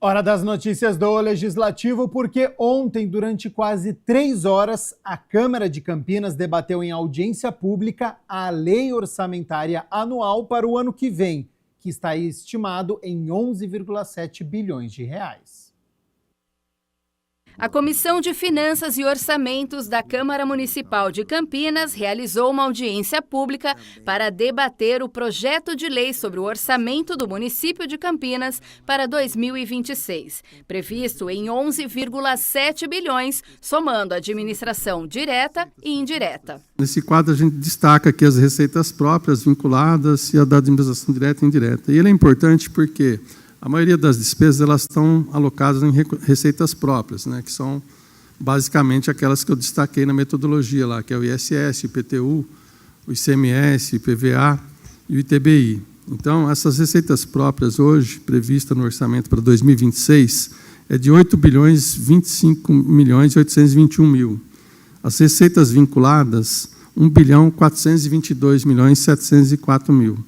Hora das notícias do Legislativo, porque ontem, durante quase 3 horas, a Câmara de Campinas debateu em audiência pública a Lei Orçamentária Anual para o ano que vem, que está estimado em 11,7 bilhões de reais. A Comissão de Finanças e Orçamentos da Câmara Municipal de Campinas realizou uma audiência pública para debater o projeto de lei sobre o orçamento do município de Campinas para 2026, previsto em 11,7 bilhões, somando a administração direta e indireta. Nesse quadro, a gente destaca aqui as receitas próprias vinculadas e a da administração direta e indireta. E ele é importante porque a maioria das despesas elas estão alocadas em receitas próprias, né, que são basicamente aquelas que eu destaquei na metodologia lá, que é o ISS, o IPTU, o ICMS, o IPVA e o ITBI. Então, essas receitas próprias hoje, previstas no orçamento para 2026, é de 8 bilhões 25 milhões e 821 mil. As receitas vinculadas, 1 bilhão 422 milhões 704 mil.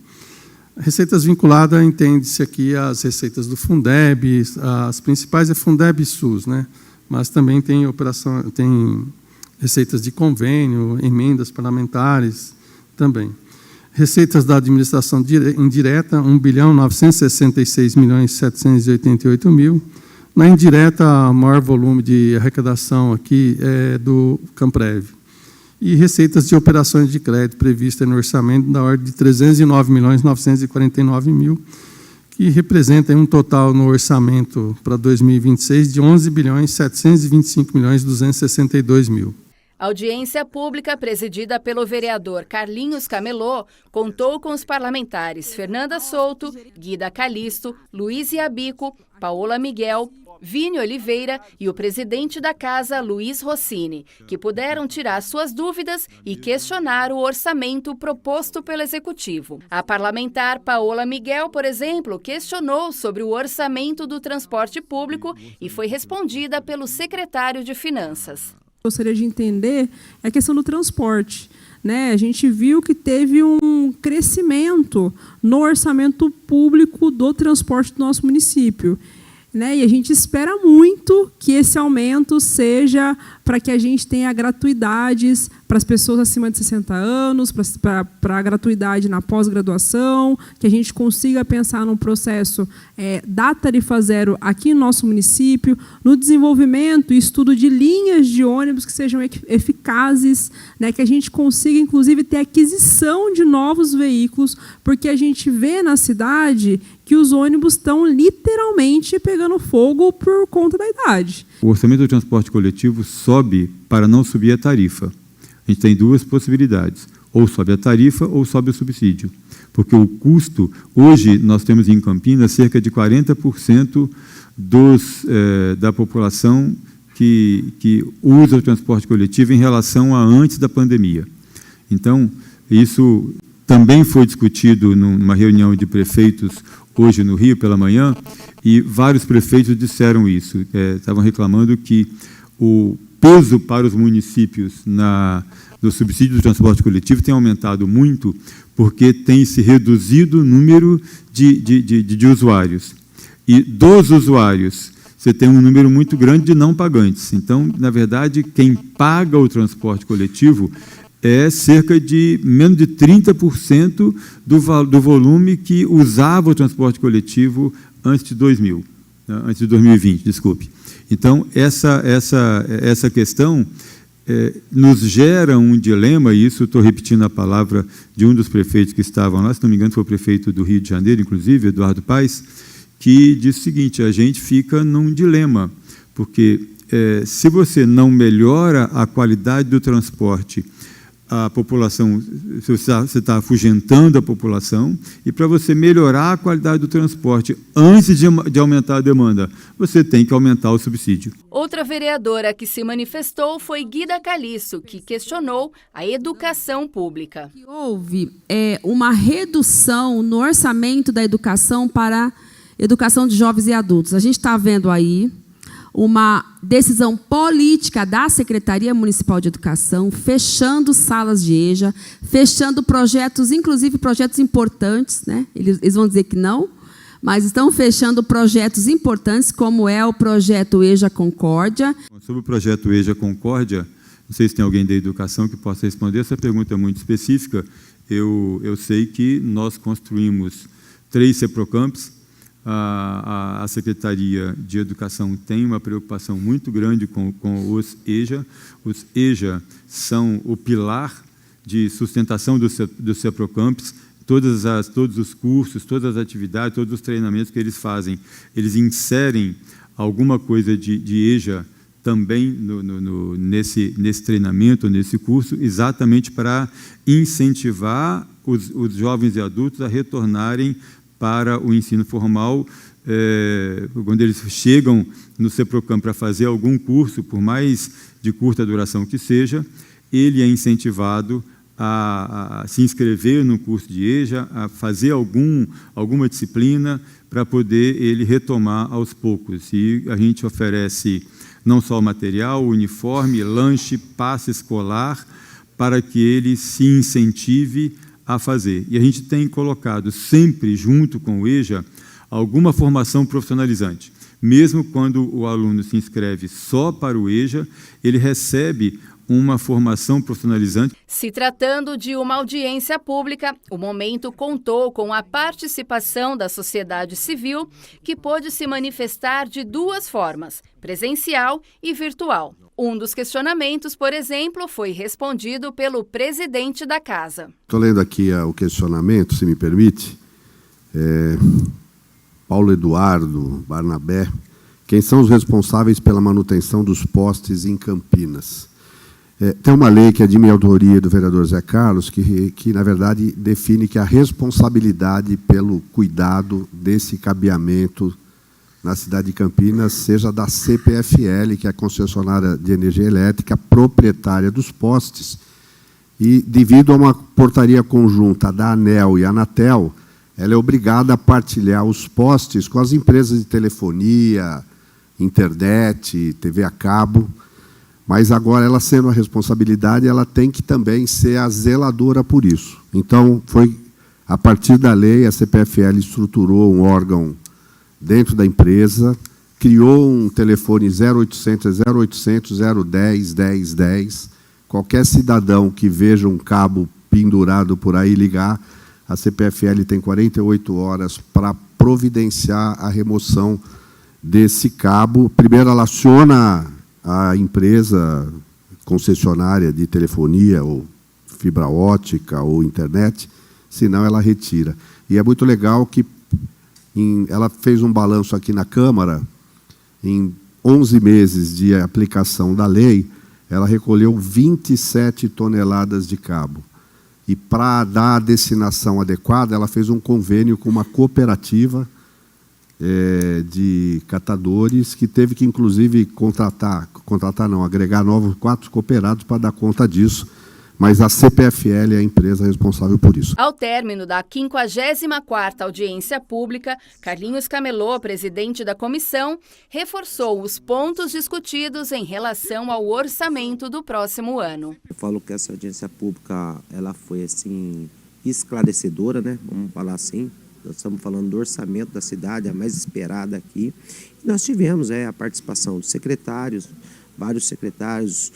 Receitas vinculadas, entende-se aqui as receitas do Fundeb, as principais é Fundeb e SUS, né? Mas também tem receitas de convênio, emendas parlamentares também. Receitas da administração indireta, 1 bilhão 966 milhões 788 mil. Na indireta, o maior volume de arrecadação aqui é do Camprev. E receitas de operações de crédito previstas no orçamento da ordem de 309 milhões 949 mil, que representa um total no orçamento para 2026 de 11 bilhões 725 milhões 262 mil. A audiência pública, presidida pelo vereador Carlinhos Camelô, contou com os parlamentares Fernanda Souto, Guida Calisto, Luiz Iabico, Paola Miguel, Vini Oliveira e o presidente da casa, Luiz Rossini, que puderam tirar suas dúvidas e questionar o orçamento proposto pelo Executivo. A parlamentar Paola Miguel, por exemplo, questionou sobre o orçamento do transporte público e foi respondida pelo secretário de Finanças. Gostaria de entender a questão do transporte. A gente viu que teve um crescimento no orçamento público do transporte do nosso município. E a gente espera muito que esse aumento seja para que a gente tenha gratuidades para as pessoas acima de 60 anos, para a gratuidade na pós-graduação, que a gente consiga pensar num processo da tarifa zero aqui no nosso município, no desenvolvimento e estudo de linhas de ônibus que sejam eficazes, que a gente consiga, inclusive, ter aquisição de novos veículos, porque a gente vê na cidade que os ônibus estão literalmente pegando fogo por conta da idade. O orçamento do transporte coletivo sobe para não subir a tarifa. A gente tem duas possibilidades, ou sobe a tarifa ou sobe o subsídio. Porque o custo, hoje nós temos em Campinas cerca de 40% da população que usa o transporte coletivo em relação a antes da pandemia. Então, isso também foi discutido numa reunião de prefeitos hoje no Rio pela manhã, e vários prefeitos disseram isso, estavam reclamando que o peso para os municípios do subsídio do transporte coletivo tem aumentado muito, porque tem se reduzido o número de usuários. E dos usuários, você tem um número muito grande de não pagantes. Então, na verdade, quem paga o transporte coletivo é cerca de menos de 30% do volume que usava o transporte coletivo antes de 2020, desculpe. Então, essa questão nos gera um dilema, e isso estou repetindo a palavra de um dos prefeitos que estavam lá, se não me engano foi o prefeito do Rio de Janeiro, inclusive, Eduardo Paes, que disse o seguinte: a gente fica num dilema, porque se você não melhora a qualidade do transporte, a população, você está afugentando a população, e para você melhorar a qualidade do transporte antes de aumentar a demanda, você tem que aumentar o subsídio. Outra vereadora que se manifestou foi Guida Calisto, que questionou a educação pública. Houve uma redução no orçamento da educação para educação de jovens e adultos. A gente está vendo aí uma decisão política da Secretaria Municipal de Educação, fechando salas de EJA, fechando projetos, inclusive projetos importantes, Eles vão dizer que não, mas estão fechando projetos importantes, como é o projeto EJA Concórdia. Sobre o projeto EJA Concórdia, não sei se tem alguém da educação que possa responder, essa pergunta é muito específica. Eu sei que nós construímos 3 CEPROCAMPs, a Secretaria de Educação tem uma preocupação muito grande com os EJA. Os EJA são o pilar de sustentação dos CEPROCAMPs. Todos os cursos, todas as atividades, todos os treinamentos que eles fazem, eles inserem alguma coisa de EJA também nesse treinamento, nesse curso, exatamente para incentivar os jovens e adultos a retornarem para o ensino formal, quando eles chegam no CEPROCAMP para fazer algum curso, por mais de curta duração que seja, ele é incentivado a se inscrever no curso de EJA, a fazer alguma disciplina para poder ele retomar aos poucos. E a gente oferece não só o material, o uniforme, lanche, passe escolar, para que ele se incentive a fazer. E a gente tem colocado sempre, junto com o EJA, alguma formação profissionalizante. Mesmo quando o aluno se inscreve só para o EJA, ele recebe uma formação profissionalizante. Se tratando de uma audiência pública, o momento contou com a participação da sociedade civil, que pôde se manifestar de 2 formas, presencial e virtual. Um dos questionamentos, por exemplo, foi respondido pelo presidente da casa. Estou lendo aqui o questionamento, se me permite. Paulo Eduardo Barnabé. Quem são os responsáveis pela manutenção dos postes em Campinas? Tem uma lei que é de minha autoria do vereador Zé Carlos, que, na verdade, define que a responsabilidade pelo cuidado desse cabeamento na cidade de Campinas seja da CPFL, que é a concessionária de energia elétrica, proprietária dos postes. E, devido a uma portaria conjunta da ANEEL e Anatel, ela é obrigada a partilhar os postes com as empresas de telefonia, internet, TV a cabo. Mas agora, ela sendo a responsabilidade, ela tem que também ser a zeladora por isso. Então, foi a partir da lei, a CPFL estruturou um órgão dentro da empresa, criou um telefone 0800 010 1010. Qualquer cidadão que veja um cabo pendurado por aí ligar, a CPFL tem 48 horas para providenciar a remoção desse cabo. Primeiro, ela aciona a empresa concessionária de telefonia, ou fibra ótica, ou internet, senão ela retira. E é muito legal que ela fez um balanço aqui na Câmara, em 11 meses de aplicação da lei, ela recolheu 27 toneladas de cabo. E, para dar a destinação adequada, ela fez um convênio com uma cooperativa de catadores, que teve que, inclusive, agregar novos 4 cooperados para dar conta disso. Mas a CPFL é a empresa responsável por isso. Ao término da 54ª audiência pública, Carlinhos Camelot, presidente da comissão, reforçou os pontos discutidos em relação ao orçamento do próximo ano. Eu falo que essa audiência pública ela foi assim esclarecedora, né? Vamos falar assim. Nós estamos falando do orçamento da cidade, a mais esperada aqui. E nós tivemos a participação de secretários, vários secretários.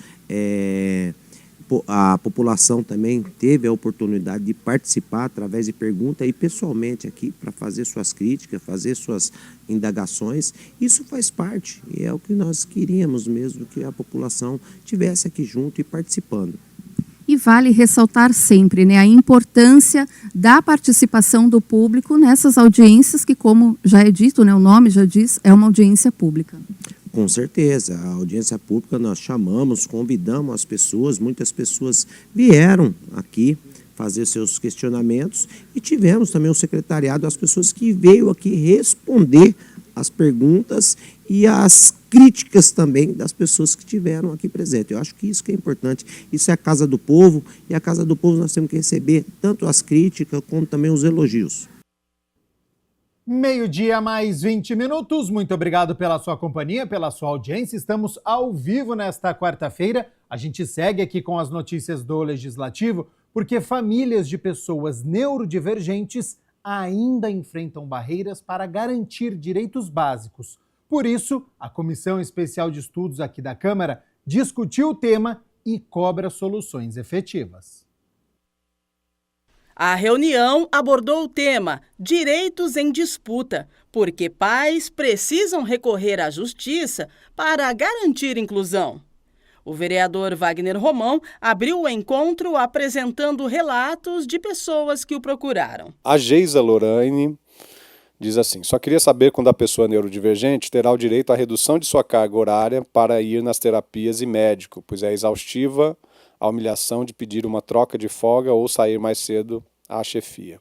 A população também teve a oportunidade de participar através de pergunta e pessoalmente aqui para fazer suas críticas, fazer suas indagações. Isso faz parte e é o que nós queríamos mesmo, que a população estivesse aqui junto e participando. E vale ressaltar sempre, né, a importância da participação do público nessas audiências que, como já é dito, né, o nome já diz, é uma audiência pública. Com certeza, a audiência pública nós chamamos, convidamos as pessoas, muitas pessoas vieram aqui fazer seus questionamentos e tivemos também o secretariado, as pessoas que veio aqui responder as perguntas e as críticas também das pessoas que tiveram aqui presentes. Eu acho que isso que é importante, isso é a Casa do Povo e a Casa do Povo nós temos que receber tanto as críticas como também os elogios. 12h mais 20 minutos. Muito obrigado pela sua companhia, pela sua audiência. Estamos ao vivo nesta quarta-feira. A gente segue aqui com as notícias do Legislativo, porque famílias de pessoas neurodivergentes ainda enfrentam barreiras para garantir direitos básicos. Por isso, a Comissão Especial de Estudos aqui da Câmara discutiu o tema e cobra soluções efetivas. A reunião abordou o tema Direitos em Disputa, porque pais precisam recorrer à justiça para garantir inclusão. O vereador Wagner Romão abriu o encontro apresentando relatos de pessoas que o procuraram. A Geisa Lorraine diz assim: só queria saber quando a pessoa neurodivergente terá o direito à redução de sua carga horária para ir nas terapias e médico, pois é exaustiva a humilhação de pedir uma troca de folga ou sair mais cedo à chefia.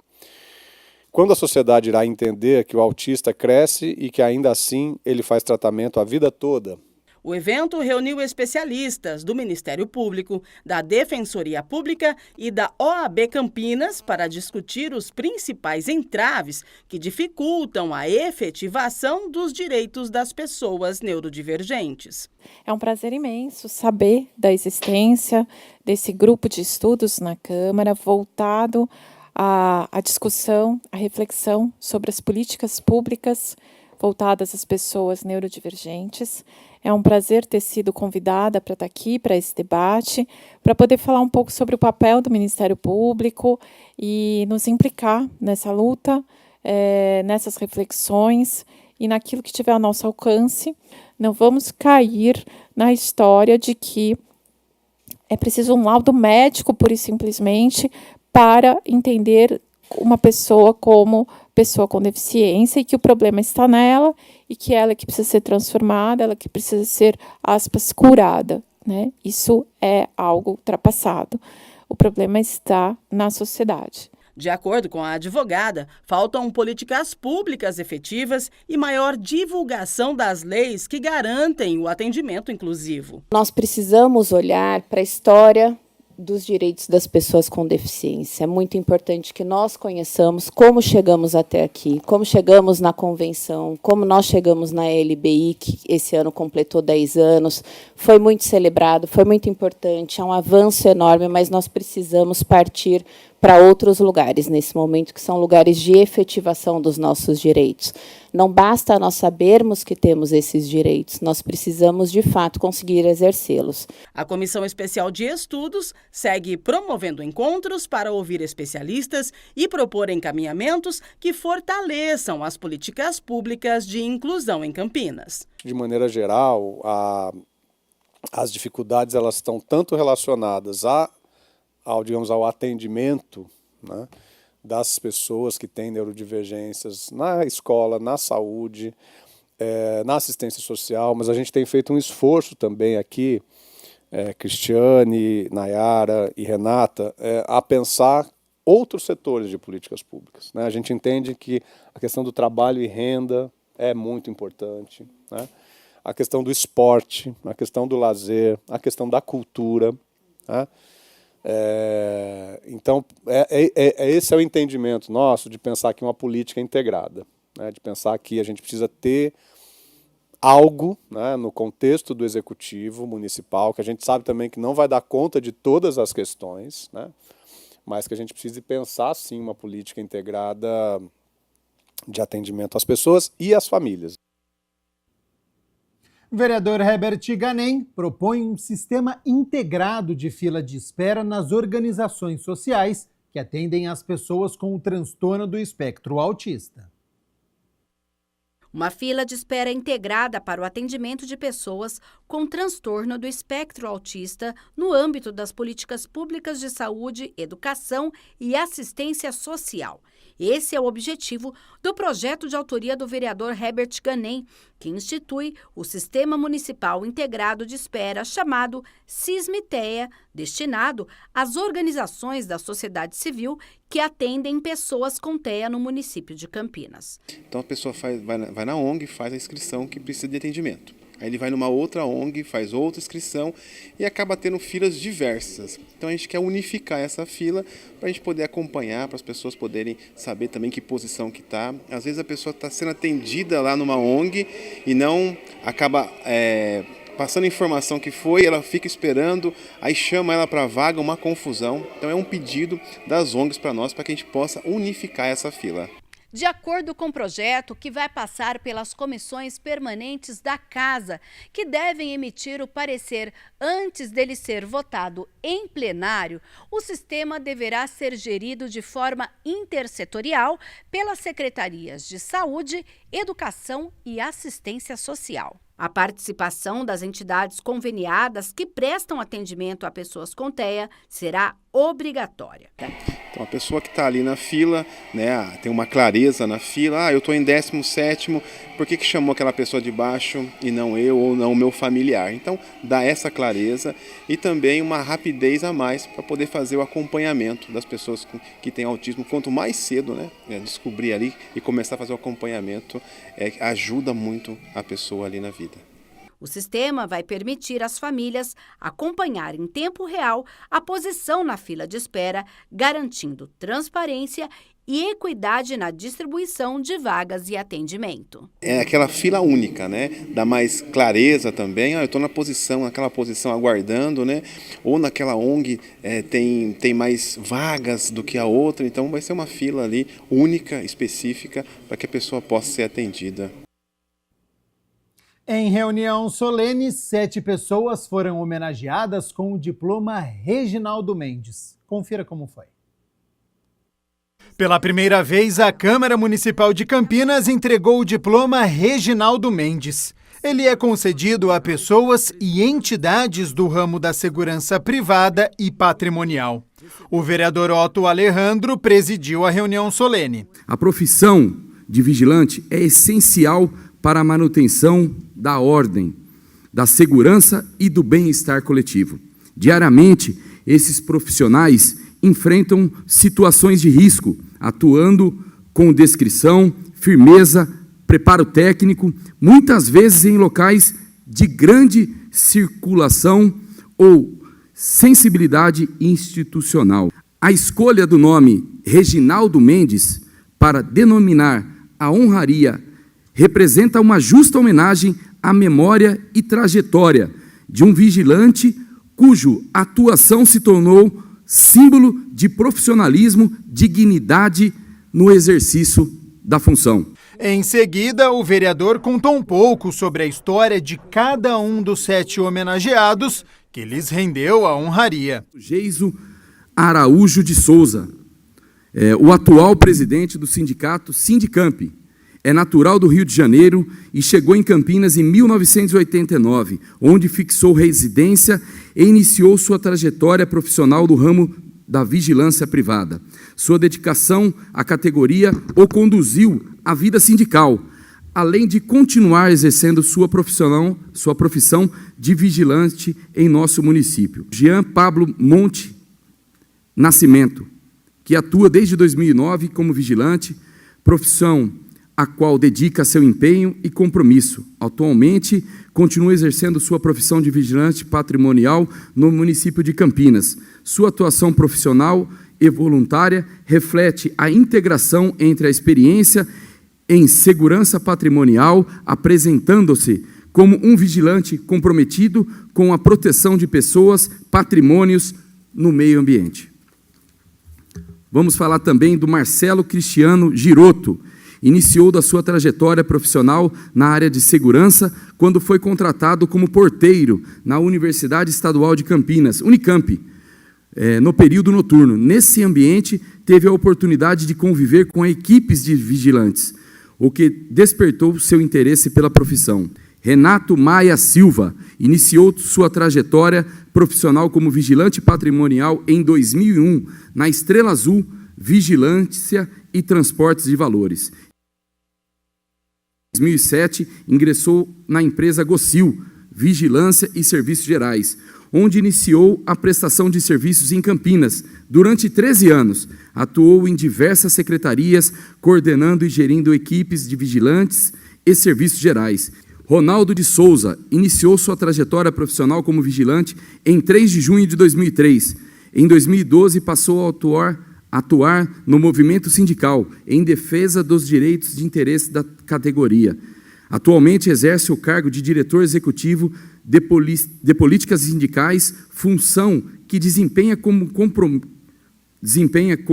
Quando a sociedade irá entender que o autista cresce e que ainda assim ele faz tratamento a vida toda? O evento reuniu especialistas do Ministério Público, da Defensoria Pública e da OAB Campinas para discutir os principais entraves que dificultam a efetivação dos direitos das pessoas neurodivergentes. É um prazer imenso saber da existência desse grupo de estudos na Câmara voltado à discussão, à reflexão sobre as políticas públicas voltadas às pessoas neurodivergentes. É um prazer ter sido convidada para estar aqui, para esse debate, para poder falar um pouco sobre o papel do Ministério Público e nos implicar nessa luta, nessas reflexões e naquilo que tiver ao nosso alcance. Não vamos cair na história de que é preciso um laudo médico, pura e simplesmente, para entender uma pessoa como pessoa com deficiência e que o problema está nela e que ela que precisa ser transformada, ela que precisa ser, aspas, curada, né? Isso é algo ultrapassado. O problema está na sociedade. De acordo com a advogada, faltam políticas públicas efetivas e maior divulgação das leis que garantem o atendimento inclusivo. Nós precisamos olhar para a história dos direitos das pessoas com deficiência. É muito importante que nós conheçamos como chegamos até aqui, como chegamos na convenção, como nós chegamos na LBI, que esse ano completou 10 anos. Foi muito celebrado, foi muito importante, é um avanço enorme, mas nós precisamos partir para outros lugares nesse momento, que são lugares de efetivação dos nossos direitos. Não basta nós sabermos que temos esses direitos, nós precisamos, de fato, conseguir exercê-los. A Comissão Especial de Estudos segue promovendo encontros para ouvir especialistas e propor encaminhamentos que fortaleçam as políticas públicas de inclusão em Campinas. De maneira geral, as dificuldades elas estão tanto relacionadas ao atendimento, né, das pessoas que têm neurodivergências na escola, na saúde, na assistência social, mas a gente tem feito um esforço também aqui, Cristiane, Nayara e Renata, a pensar outros setores de políticas públicas, né? A gente entende que a questão do trabalho e renda é muito importante, né? A questão do esporte, a questão do lazer, a questão da cultura, né? Então, esse é o entendimento nosso de pensar que uma política integrada, né, de pensar que a gente precisa ter algo, né, no contexto do executivo municipal, que a gente sabe também que não vai dar conta de todas as questões, né, mas que a gente precisa pensar, sim, uma política integrada de atendimento às pessoas e às famílias. O vereador Herbert Ganem propõe um sistema integrado de fila de espera nas organizações sociais que atendem as pessoas com o transtorno do espectro autista. Uma fila de espera integrada para o atendimento de pessoas com transtorno do espectro autista no âmbito das políticas públicas de saúde, educação e assistência social. Esse é o objetivo do projeto de autoria do vereador Herbert Ganem, que institui o Sistema Municipal Integrado de Espera, chamado SISMITEA, destinado às organizações da sociedade civil que atendem pessoas com TEA no município de Campinas. Então a pessoa vai na ONG, faz a inscrição que precisa de atendimento. Aí ele vai numa outra ONG, faz outra inscrição e acaba tendo filas diversas. Então a gente quer unificar essa fila para a gente poder acompanhar, para as pessoas poderem saber também que posição que está. Às vezes a pessoa está sendo atendida lá numa ONG e não acaba passando a informação que foi, ela fica esperando, aí chama ela para a vaga, uma confusão. Então é um pedido das ONGs para nós, para que a gente possa unificar essa fila. De acordo com o projeto, que vai passar pelas comissões permanentes da Casa, que devem emitir o parecer antes dele ser votado em plenário, o sistema deverá ser gerido de forma intersetorial pelas secretarias de Saúde, Educação e Assistência Social. A participação das entidades conveniadas que prestam atendimento a pessoas com TEA será obrigatória. Então, a pessoa que está ali na fila, né, tem uma clareza na fila, eu estou em 17º, por que chamou aquela pessoa de baixo e não eu ou não o meu familiar? Então, dá essa clareza e também uma rapidez a mais para poder fazer o acompanhamento das pessoas que têm autismo. Quanto mais cedo, né, descobrir ali e começar a fazer o acompanhamento, ajuda muito a pessoa ali na vida. O sistema vai permitir às famílias acompanhar em tempo real a posição na fila de espera, garantindo transparência e equidade na distribuição de vagas e atendimento. É aquela fila única, né? Dá mais clareza também. Eu estou naquela posição aguardando, né? Ou naquela ONG tem mais vagas do que a outra, então vai ser uma fila ali única, específica, para que a pessoa possa ser atendida. Em reunião solene, 7 pessoas foram homenageadas com o diploma Reginaldo Mendes. Confira como foi. Pela primeira vez, a Câmara Municipal de Campinas entregou o diploma Reginaldo Mendes. Ele é concedido a pessoas e entidades do ramo da segurança privada e patrimonial. O vereador Otto Alejandro presidiu a reunião solene. A profissão de vigilante é essencial para a manutenção da ordem, da segurança e do bem-estar coletivo. Diariamente, esses profissionais enfrentam situações de risco, atuando com discrição, firmeza, preparo técnico, muitas vezes em locais de grande circulação ou sensibilidade institucional. A escolha do nome Reginaldo Mendes para denominar a honraria representa uma justa homenagem à memória e trajetória de um vigilante cuja atuação se tornou símbolo de profissionalismo, dignidade no exercício da função. Em seguida, o vereador contou um pouco sobre a história de cada um dos 7 homenageados que lhes rendeu a honraria. Geiso Araújo de Souza, o atual presidente do sindicato Sindicamp, é natural do Rio de Janeiro e chegou em Campinas em 1989, onde fixou residência e iniciou sua trajetória profissional do ramo da vigilância privada. Sua dedicação à categoria o conduziu à vida sindical, além de continuar exercendo sua profissão de vigilante em nosso município. Jean Pablo Monte Nascimento, que atua desde 2009 como vigilante, profissão a qual dedica seu empenho e compromisso. Atualmente, continua exercendo sua profissão de vigilante patrimonial no município de Campinas. Sua atuação profissional e voluntária reflete a integração entre a experiência em segurança patrimonial, apresentando-se como um vigilante comprometido com a proteção de pessoas, patrimônios no meio ambiente. Vamos falar também do Marcelo Cristiano Giroto. Iniciou da sua trajetória profissional na área de segurança quando foi contratado como porteiro na Universidade Estadual de Campinas, Unicamp, no período noturno. Nesse ambiente, teve a oportunidade de conviver com equipes de vigilantes, o que despertou seu interesse pela profissão. Renato Maia Silva iniciou sua trajetória profissional como vigilante patrimonial em 2001, na Estrela Azul, Vigilância e Transportes de Valores. Em 2007, ingressou na empresa Gocil, Vigilância e Serviços Gerais, onde iniciou a prestação de serviços em Campinas. Durante 13 anos, atuou em diversas secretarias, coordenando e gerindo equipes de vigilantes e serviços gerais. Ronaldo de Souza iniciou sua trajetória profissional como vigilante em 3 de junho de 2003. Em 2012, passou a atuar no movimento sindical em defesa dos direitos de interesse da categoria. Atualmente exerce o cargo de diretor executivo de políticas sindicais, função que desempenha com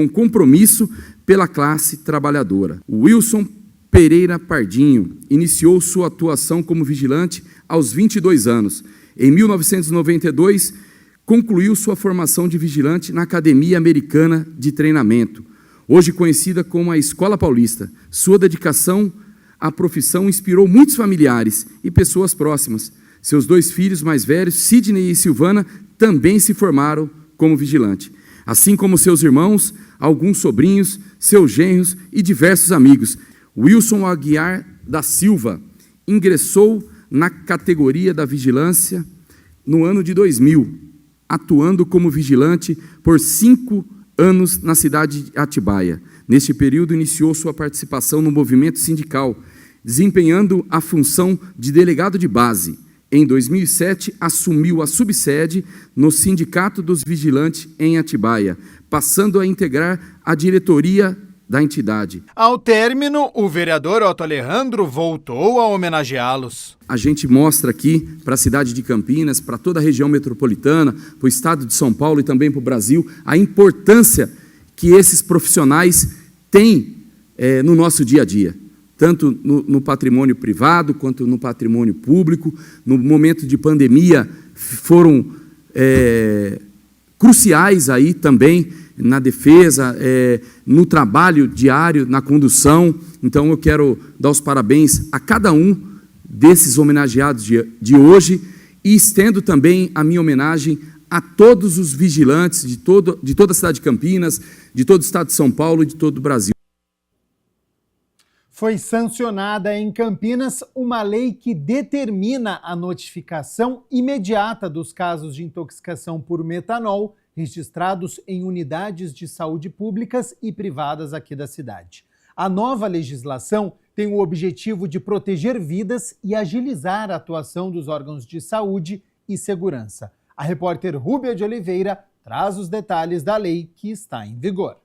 compromisso pela classe trabalhadora. Wilson Pereira Pardinho iniciou sua atuação como vigilante aos 22 anos. Em 1992, concluiu sua formação de vigilante na Academia Americana de Treinamento, hoje conhecida como a Escola Paulista. Sua dedicação à profissão inspirou muitos familiares e pessoas próximas. Seus 2 filhos mais velhos, Sidney e Silvana, também se formaram como vigilante, assim como seus irmãos, alguns sobrinhos, seus genros e diversos amigos. Wilson Aguiar da Silva ingressou na categoria da vigilância no ano de 2000, atuando como vigilante por 5 anos na cidade de Atibaia. Neste período, iniciou sua participação no movimento sindical, desempenhando a função de delegado de base. Em 2007, assumiu a subsede no Sindicato dos Vigilantes em Atibaia, passando a integrar a diretoria da entidade. Ao término, o vereador Otto Alejandro voltou a homenageá-los. A gente mostra aqui para a cidade de Campinas, para toda a região metropolitana, para o estado de São Paulo e também para o Brasil, a importância que esses profissionais têm no nosso dia a dia, tanto no patrimônio privado quanto no patrimônio público. No momento de pandemia foram cruciais aí também na defesa, no trabalho diário, na condução. Então eu quero dar os parabéns a cada um desses homenageados de hoje e estendo também a minha homenagem a todos os vigilantes de toda a cidade de Campinas, de todo o estado de São Paulo e de todo o Brasil. Foi sancionada em Campinas uma lei que determina a notificação imediata dos casos de intoxicação por metanol registrados em unidades de saúde públicas e privadas aqui da cidade. A nova legislação tem o objetivo de proteger vidas e agilizar a atuação dos órgãos de saúde e segurança. A repórter Rúbia de Oliveira traz os detalhes da lei que está em vigor.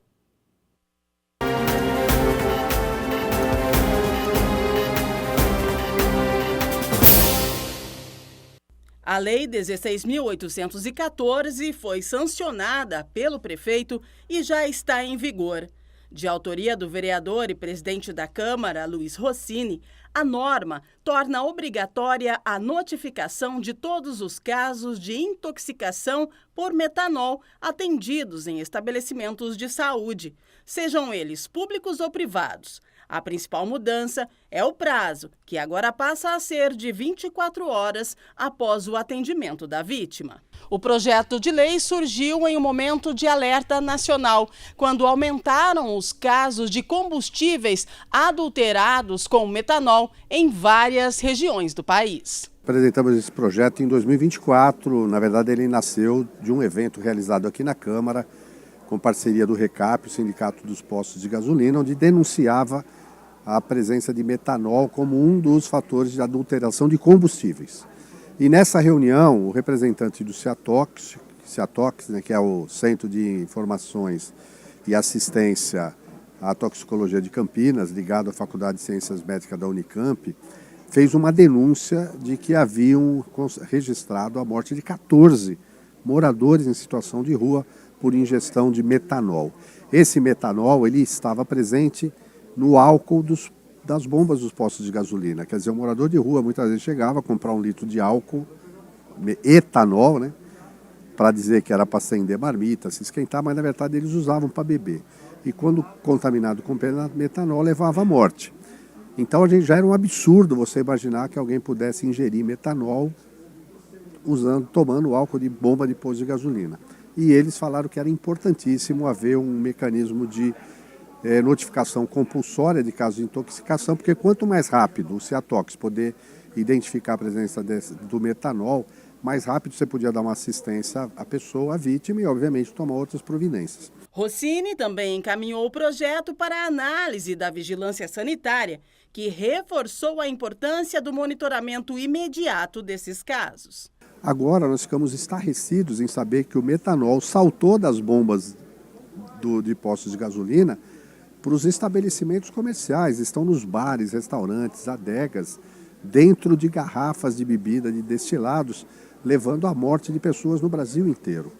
A Lei 16.814 foi sancionada pelo prefeito e já está em vigor. De autoria do vereador e presidente da Câmara, Luiz Rossini, a norma torna obrigatória a notificação de todos os casos de intoxicação por metanol atendidos em estabelecimentos de saúde, sejam eles públicos ou privados. A principal mudança é o prazo, que agora passa a ser de 24 horas após o atendimento da vítima. O projeto de lei surgiu em um momento de alerta nacional, quando aumentaram os casos de combustíveis adulterados com metanol em várias regiões do país. Apresentamos esse projeto em 2024, na verdade ele nasceu de um evento realizado aqui na Câmara, com parceria do RECAP, o Sindicato dos Postos de Gasolina, onde denunciava a presença de metanol como um dos fatores de adulteração de combustíveis. E nessa reunião, o representante do CEATOX, né, que é o Centro de Informações e Assistência à Toxicologia de Campinas, ligado à Faculdade de Ciências Médicas da Unicamp, fez uma denúncia de que haviam registrado a morte de 14 moradores em situação de rua por ingestão de metanol. Esse metanol ele estava presente no álcool das bombas dos postos de gasolina. Quer dizer, o morador de rua muitas vezes chegava a comprar 1 litro de álcool, etanol, né, para dizer que era para acender marmita, se esquentar, mas na verdade eles usavam para beber. E quando contaminado com metanol, levava à morte. Então já era um absurdo você imaginar que alguém pudesse ingerir metanol tomando álcool de bomba de posto de gasolina. E eles falaram que era importantíssimo haver um mecanismo de notificação compulsória de casos de intoxicação, porque quanto mais rápido o CEATOX poder identificar a presença do metanol, mais rápido você podia dar uma assistência à pessoa, à vítima, e obviamente tomar outras providências. Rossini também encaminhou o projeto para a análise da vigilância sanitária, que reforçou a importância do monitoramento imediato desses casos. Agora nós ficamos estarrecidos em saber que o metanol saltou das bombas de postos de gasolina para os estabelecimentos comerciais, estão nos bares, restaurantes, adegas, dentro de garrafas de bebida, de destilados, levando à morte de pessoas no Brasil inteiro.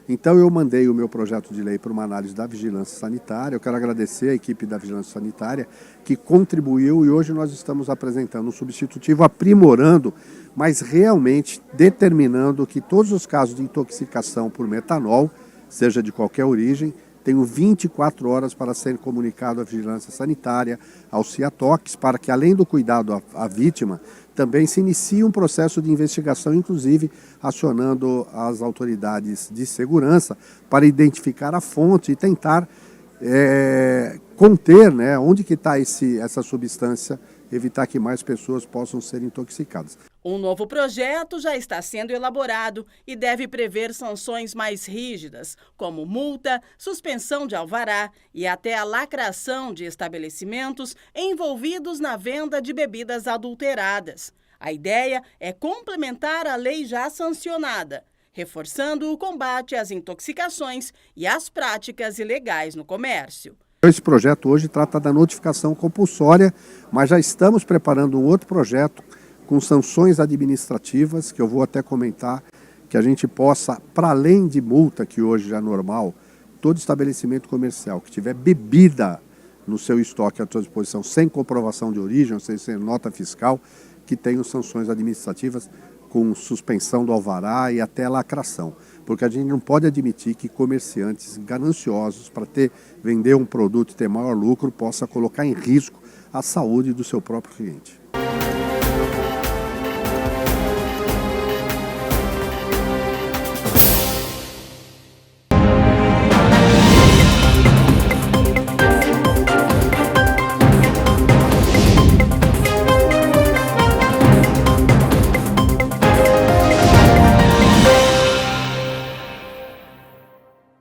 Então eu mandei o meu projeto de lei para uma análise da vigilância sanitária. Eu quero agradecer a equipe da vigilância sanitária que contribuiu e hoje nós estamos apresentando um substitutivo aprimorando, mas realmente determinando que todos os casos de intoxicação por metanol, seja de qualquer origem, tenham 24 horas para ser comunicado à vigilância sanitária, ao CIATOX, para que além do cuidado à vítima, também se inicie um processo de investigação, inclusive acionando as autoridades de segurança para identificar a fonte e tentar conter, né, onde que está essa substância, evitar que mais pessoas possam ser intoxicadas. Um novo projeto já está sendo elaborado e deve prever sanções mais rígidas, como multa, suspensão de alvará e até a lacração de estabelecimentos envolvidos na venda de bebidas adulteradas. A ideia é complementar a lei já sancionada, reforçando o combate às intoxicações e às práticas ilegais no comércio. Esse projeto hoje trata da notificação compulsória, mas já estamos preparando um outro projeto com sanções administrativas, que eu vou até comentar, que a gente possa, para além de multa, que hoje já é normal, todo estabelecimento comercial que tiver bebida no seu estoque à sua disposição, sem comprovação de origem, ou seja, sem nota fiscal, que tenham sanções administrativas com suspensão do alvará e até lacração. Porque a gente não pode admitir que comerciantes gananciosos para vender um produto e ter maior lucro possa colocar em risco a saúde do seu próprio cliente.